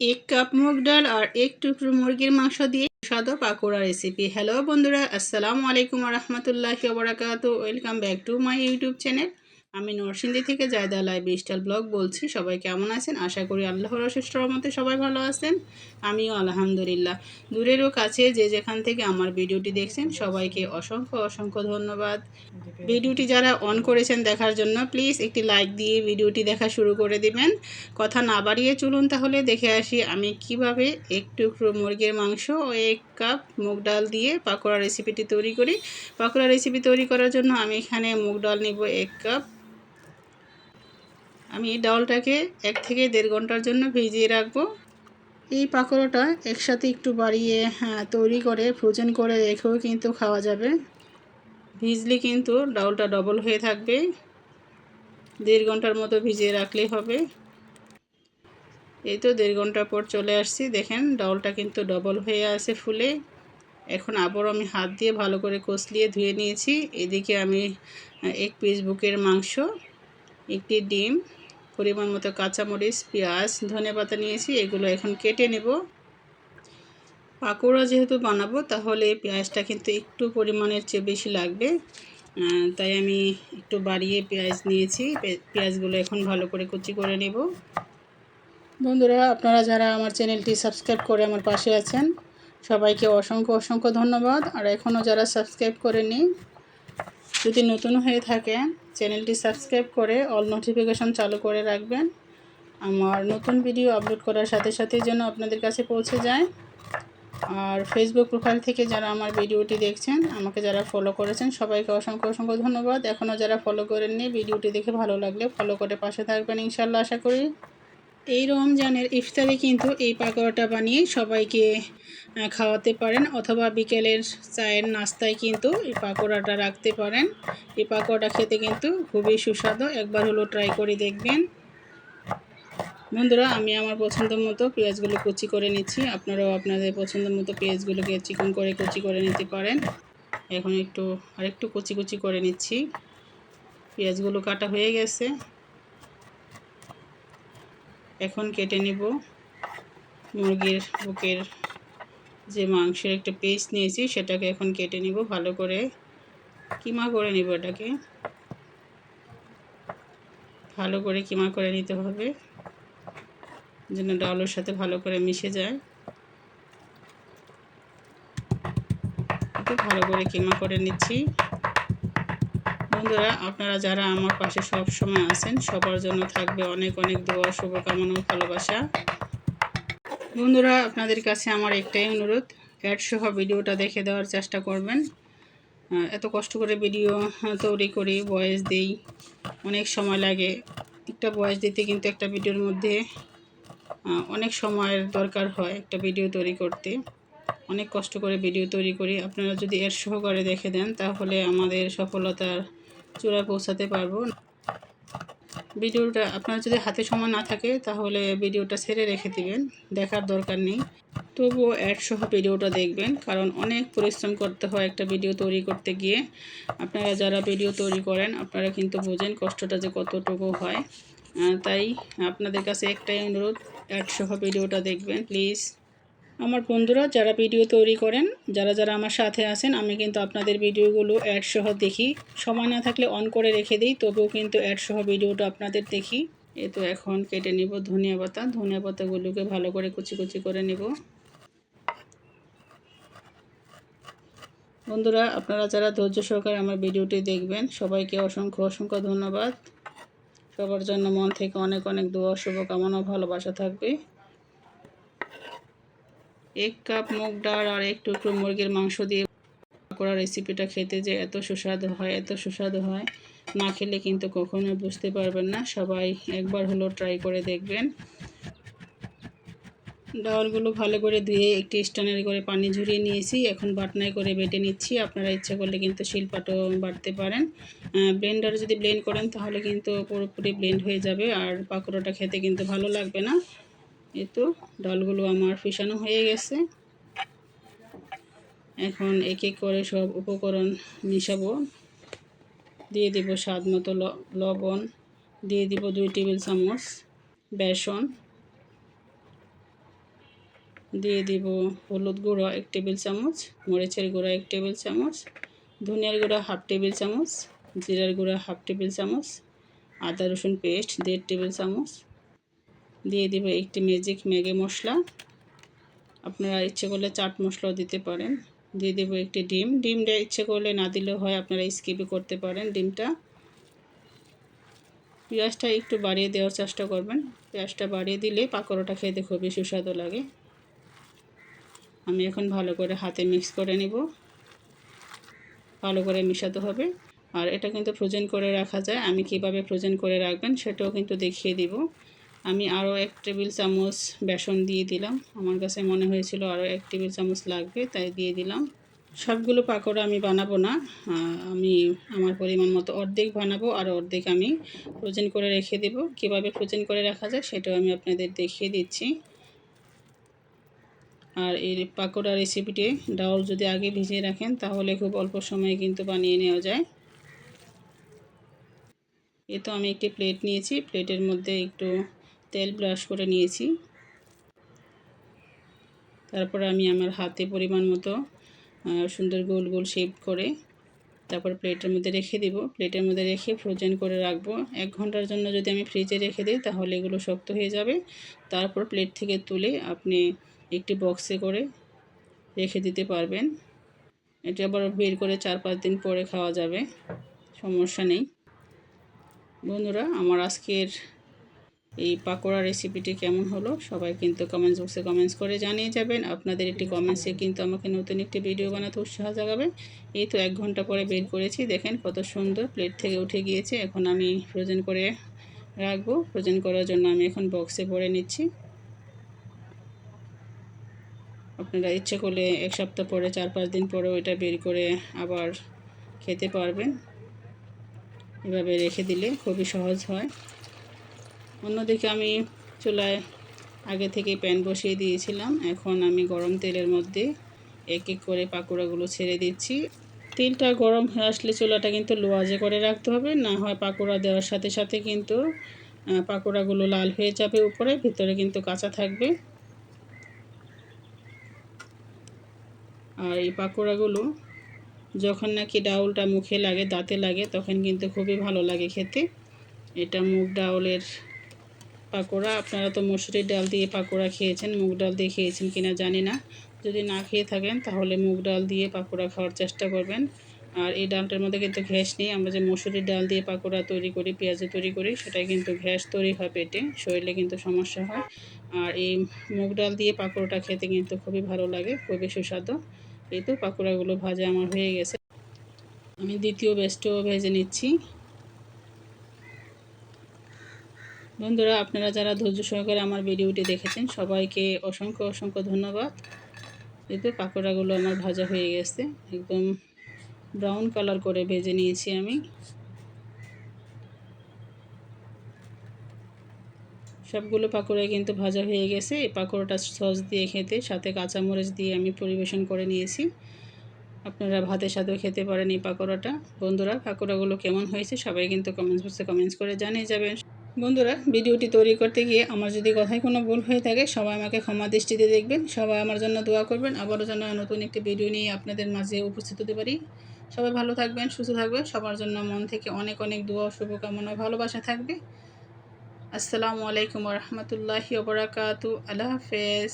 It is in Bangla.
एक कप मूग डाल और एक टुकरो मुर्गिर मांस दिए सुस्वादु पाकोड़ा रेसिपি। हेलो बंधुरा, अस्सलामु आलैकुम रहमतुल्लाहि वा बाराकातुहू। Welcome back to my YouTube channel. আমি নরসিংদী থেকে জায়দা লাইভ স্টাইল ব্লগ বলছি। সবাই কেমন আছেন? আশা করি আল্লাহর অশেষ রহমতে সবাই ভালো আছেন। আমিও আলহামদুলিল্লাহ। দূরেরও কাছে যে যেখান থেকে আমার ভিডিওটি দেখছেন সবাইকে অসংখ্য অসংখ্য ধন্যবাদ। ভিডিওটি যারা অন করেছেন দেখার জন্য প্লিজ একটি লাইক দিয়ে ভিডিওটি দেখা শুরু করে দিবেন। কথা না বাড়িয়ে চলুন তাহলে দেখে আসি আমি কিভাবে এক টুকরো মুরগির মাংস ও 1 কাপ মুগ ডাল দিয়ে পাকোড়া রেসিপিটি তৈরি করি। পাকোড়া রেসিপি তৈরি করার জন্য আমি এখানে মুগ ডাল নিব 1 কাপ। আমি ডালটাকে 1 থেকে 1.5 ঘন্টার জন্য ভিজিয়ে রাখবো। এই পাকোড়াটা একসাথে একটু বাড়িয়ে তৈরি করে ফ্রোজেন করে রেখেও কিন্তু খাওয়া যাবে। ভিজলে কিন্তু ডালটা ডবল হয়ে থাকবে। 1.5 ঘন্টার মতো ভিজিয়ে রাখলেই হবে। এই তো 1.5 ঘন্টা পর চলে আসছি, দেখেন ডালটা কিন্তু ডবল হয়ে আছে ফুলে। এখন আবার আমি হাত দিয়ে ভালো করে কষলিয়ে ধুয়ে নিয়েছি। এদিকে আমি 1 পিস বুকের মাংস, 1টি ডিম, পরিমাণ মতো কাঁচামরিচ, পেঁয়াজ, ধনেপাতা নিয়েছি। এগুলো এখন কেটে নেব। পাকোড়া যেহেতু বানাবো তাহলে পেঁয়াজটা কিন্তু একটু পরিমাণের চেয়ে বেশি লাগবে, তাই আমি একটু বাড়িয়ে পেঁয়াজ নিয়েছি। পেঁয়াজগুলো এখন ভালো করে কুচি করে নেব। বন্ধুরা, আপনারা যারা আমার চ্যানেলটি সাবস্ক্রাইব করে আমার পাশে আছেন সবাইকে অসংখ্য অসংখ্য ধন্যবাদ। আর এখনও যারা সাবস্ক্রাইব করেনি, যদি নতুন হয়ে থাকেন চ্যানেলটি সাবস্ক্রাইব করে অল নোটিফিকেশন চালু করে রাখবেন। আমার নতুন ভিডিও আপলোড করার সাথে সাথে যেন আপনাদের কাছে পৌঁছে যায়। আর ফেসবুক প্রোফাইল থেকে যারা আমার ভিডিওটি দেখছেন, আমাকে যারা ফলো করেছেন সবাইকে অসংখ্য অসংখ্য ধন্যবাদ। এখনও যারা ফলো করেননি, ভিডিওটি দেখে ভালো লাগলে ফলো করে পাশে থাকবেন ইনশাল্লাহ, আশা করি। এই রমজানের ইফতারে কিন্তু এই পাকোড়াটা বানিয়ে সবাইকে খাওয়াতে পারেন, অথবা বিকেলের চায়ের নাস্তায় কিন্তু এই পাকোড়াটা রাখতে পারেন। এই পাকোড়াটা খেতে কিন্তু খুবই সুস্বাদু, একবার হলো ট্রাই করে দেখবেন। বন্ধুরা, আমি আমার পছন্দ মতো পেঁয়াজগুলো কুচি করে নিচ্ছি। আপনারাও আপনাদের পছন্দ মতো পেঁয়াজগুলোকে চিকন করে কুচি করে নিতে পারেন। এখন আরেকটু কুচি কুচি করে নিচ্ছি। পেঁয়াজগুলো কাটা হয়ে গেছে। এখন কেটে নিব মুরগির বুকের যে মাংসের একটা পিস নিয়েছি সেটাকে এখন কেটে নিব, ভালো করে কিমা করে নিব। এটাকে ভালো করে কিমা করে নিতে হবে যেন ডালের সাথে ভালো করে মিশে যায়। একটু ভালো করে কিমা করে নিচ্ছি। বন্ধুরা, আপনারা যারা আমার পাশে সব সময় আছেন সবার জন্য থাকবে অনেক অনেক দোয়া, শুভকামনা ও ভালোবাসা। বন্ধুরা, আপনাদের কাছে আমার একটাই অনুরোধ, অ্যাড সহ ভিডিওটা দেখে দেওয়ার চেষ্টা করবেন। এত কষ্ট করে ভিডিও তৈরি করি, ভয়েস দিই, অনেক সময় লাগে। একটা ভয়েস দিতে কিন্তু একটা ভিডিওর মধ্যে অনেক সময়ের দরকার হয়। একটা ভিডিও তৈরি করতে অনেক কষ্ট করে ভিডিও তৈরি করি। আপনারা যদি এর সহকারে দেখে দেন তাহলে আমাদের সফলতার চূড়ায় পৌঁছাতে পারবো। ভিডিওটা আপনার যদি হাতে সময় না থাকে তাহলে ভিডিওটা ছেড়ে রেখে দিবেন, দেখার দরকার নেই। তবুও অ্যাড সহ ভিডিওটা দেখবেন, কারণ অনেক পরিশ্রম করতে হয় একটা ভিডিও তৈরি করতে গিয়ে। আপনারা যারা ভিডিও তৈরি করেন আপনারা কিন্তু বোঝেন কষ্টটা যে কতটুকু হয়। তাই আপনাদের কাছে একটাই অনুরোধ, অ্যাড সহ ভিডিওটা দেখবেন প্লিজ। আমার বন্ধুরা যারা ভিডিও তৈরি করেন, যারা যারা আমার সাথে আছেন, আমি কিন্তু আপনাদের ভিডিওগুলো অ্যাড সহ দেখি। সময় না থাকলে অন করে রেখে দিই, তবুও কিন্তু অ্যাড সহ ভিডিওটা আপনাদের দেখি। এই তো এখন কেটে নিব ধনিয়া পাতা। ধনিয়া পাতাগুলোকে ভালো করে কুচি কুচি করে নেব। বন্ধুরা, আপনারা যারা ধৈর্য সহকারে আমার ভিডিওটি দেখবেন সবাইকে অসংখ্য অসংখ্য ধন্যবাদ। সবার জন্য মন থেকে অনেক অনেক দোয়া, শুভকামনা ও ভালোবাসা থাকবে। 1 কাপ মুগ ডাল আর 1 টুকরো মুরগির মাংস দিয়ে পাকোড়া রেসিপিটা খেতে যে এত সুস্বাদু হয়, এত সুস্বাদু হয়, না খেলে কিন্তু কখনো বুঝতে পারবেন না। সবাই একবার হলো ট্রাই করে দেখবেন। ডালগুলো ভালো করে ধুয়ে একটি স্ট্যান্ডারে করে পানি ঝরিয়ে নিয়েছি। এখন বাটনায় করে বেটে নিচ্ছি। আপনারা ইচ্ছা করলে কিন্তু শিলপাটাও বাটতে পারেন। ব্লেন্ডারে যদি ব্লেন্ড করেন তাহলে কিন্তু পুরোপুরি ব্লেন্ড হয়ে যাবে আর পাকোড়াটা খেতে কিন্তু ভালো লাগবে না। এই তো ডালগুলো আমার পিষানো হয়ে গেছে। এখন এক এক করে সব উপকরণ মিশাবো। দিয়ে দিব স্বাদ মতো লবণ, দিয়ে দিব 2 টেবিল চামচ বেসন, দিয়ে দিব হলুদ গুঁড়ো 1 টেবিল চামচ, মরিচের গুঁড়ো 1 টেবিল চামচ, ধনিয়ার গুঁড়ো 1/2 টেবিল চামচ, জিরার গুঁড়ো 1/2 টেবিল চামচ, আদা রসুন পেস্ট 1.5 টেবিল চামচ, দিয়ে দিব একটি ম্যাগি মশলা, আপনারা ইচ্ছে করলে চাট মশলাও দিতে পারেন। দিয়ে দেব একটি ডিমটা ইচ্ছে করলে না দিলেও হয়, আপনারা স্কিপও করতে পারেন ডিমটা। পেঁয়াজটা একটু বাড়িয়ে দেওয়ার চেষ্টা করবেন, পেঁয়াজটা বাড়িয়ে দিলে পাকোড়াটা খেতে খুবই সুস্বাদু লাগে। আমি এখন ভালো করে হাতে মিক্স করে নেব, ভালো করে মেশাতে হবে। আর এটা কিন্তু ফ্রোজেন করে রাখা যায়, আমি কিভাবে ফ্রোজেন করে রাখবেন সেটাও কিন্তু দেখিয়ে দিব। আমি আরও 1 টেবিল চামচ বেসন দিয়ে দিলাম, আমার কাছে মনে হয়েছিল আরও 1 টেবিল চামচ লাগবে, তাই দিয়ে দিলাম। সবগুলো পাকোড়া আমি বানাবো না, আমি আমার পরিমাণ মতো অর্ধেক বানাবো আর অর্ধেক আমি ফ্রোজেন করে রেখে দেব। কিভাবে ফ্রোজেন করে রাখা যায় সেটাও আমি আপনাদের দেখিয়ে দিচ্ছি। আর এই পাকোড়া রেসিপিটি ডাউল যদি আগে ভিজিয়ে রাখেন তাহলে খুব অল্প সময়ে কিন্তু বানিয়ে নেওয়া যায়। এই তো আমি একটি প্লেট নিয়েছি, প্লেটের মধ্যে একটু তেল ব্রাশ করে নিয়েছি। তারপর আমি আমার হাতে পরিমাণ মতো সুন্দর গোল গোল শেপ করে তারপর প্লেটের মধ্যে রেখে দিব। প্লেটের মধ্যে রেখে ফ্রোজেন করে রাখবো 1 ঘন্টার জন্য। যদি আমি ফ্রিজে রেখে দিই তাহলে এগুলো শক্ত হয়ে যাবে। তারপর প্লেট থেকে তুলে আপনি একটি বক্সে করে রেখে দিতে পারবেন। এটা আবার বের করে 4-5 দিন পরে খাওয়া যাবে, সমস্যা নেই। বন্ধুরা, আমার আজকের এই পাকোড়া রেসিপিটি কেমন হলো সবাই কিন্তু কমেন্টস বক্সে কমেন্টস করে জানিয়ে যাবেন। আপনাদের একটি কমেন্টসে কিন্তু আমাকে নতুন একটি ভিডিও বানাতে উৎসাহ জাগাবে। এই তো 1 ঘন্টা পরে বের করেছি, দেখেন কত সুন্দর প্লেট থেকে উঠে গিয়েছে। এখন আমি ফ্রোজেন করে রাখবো। ফ্রোজেন করার জন্য আমি এখন বক্সে ভরে নিচ্ছি। আপনারা ইচ্ছে করলে 1 সপ্তাহ পরে 4-5 দিন পরেও এটা বের করে আবার খেতে পারবেন। এভাবে রেখে দিলে খুবই সহজ হয়। অন্যদিকে আমি চুলায় আগে থেকে প্যান বসিয়ে দিয়েছিলাম। এখন আমি গরম তেলের মধ্যে এক এক করে পাকোড়াগুলো ছেড়ে দিচ্ছি। তেলটা গরম হয়ে আসলে চুলাটা কিন্তু লো আঁচে করে রাখতে হবে, না হয় পাকোড়া দেওয়ার সাথে সাথে কিন্তু পাকোড়াগুলো লাল হয়ে যাবে উপরে, ভিতরে কিন্তু কাঁচা থাকবে। আর এই পাকোড়াগুলো যখন নাকি ডাউলটা মুখে লাগে, দাঁতে লাগে, তখন কিন্তু খুবই ভালো লাগে খেতে। এটা মুগ ডাউলের পাকোড়া। আপনারা তো মসুরির ডাল দিয়ে পাকোড়া খেয়েছেন, মুগ ডাল দিয়ে খেয়েছেন কিনা জানি না। যদি না খেয়ে থাকেন তাহলে মুগ ডাল দিয়ে পাকোড়া খাওয়ার চেষ্টা করবেন। আর এই ডালটার মধ্যে কিন্তু গ্যাস নেই। আমরা যে মসুরির ডাল দিয়ে পাকোড়া তৈরি করি, পেঁয়াজে তৈরি করি, সেটাই কিন্তু গ্যাস তৈরি হয় পেটে, শরীরে কিন্তু সমস্যা হয়। আর এই মুগ ডাল দিয়ে পাকোড়াটা খেতে কিন্তু খুবই ভালো লাগে, খুবই সুস্বাদু। এই তো পাকোড়াগুলো ভাজা আমার হয়ে গেছে, আমি দ্বিতীয় ব্যাচটাও ভেজে নিচ্ছি। বন্ধুরা, আপনারা যারা ধৈর্য সহকারে আমার ভিডিওটি দেখেছেন সবাইকে অসংখ্য অসংখ্য ধন্যবাদ। এই তো পাকোড়াগুলো আমার ভাজা হয়ে গেছে, একদম ব্রাউন কালার করে ভেজে নিয়েছি আমি। সবগুলো পাকোড়াই কিন্তু ভাজা হয়ে গেছে। এই পাকোড়াটা সস দিয়ে খেতে, সাথে কাঁচামরিচ দিয়ে আমি পরিবেশন করে নিয়েছি। আপনারা ভাতের সাথেও খেতে পারেন এই পাকোড়াটা। বন্ধুরা, পাকোড়াগুলো কেমন হয়েছে সবাই কিন্তু কমেন্টস বক্সে কমেন্টস করে জানিয়ে যাবেন। বন্ধুরা, ভিডিওটি তৈরি করতে গিয়ে আমার যদি কথায় কোনো ভুল হয়ে থাকে সবাই আমাকে ক্ষমা দৃষ্টিতে দেখবেন। সবাই আমার জন্য দোয়া করবেন, আবারও যেন নতুন একটি ভিডিও নিয়ে আপনাদের মাঝে উপস্থিত হতে পারি। সবাই ভালো থাকবেন, সুস্থ থাকবেন। সবার জন্য মন থেকে অনেক অনেক দোয়া, শুভকামনা, ভালোবাসা থাকবে। আসসালামু আলাইকুম ওয়া রাহমাতুল্লাহি ওয়া বারাকাতুহু। আল্লাহ হাফেজ।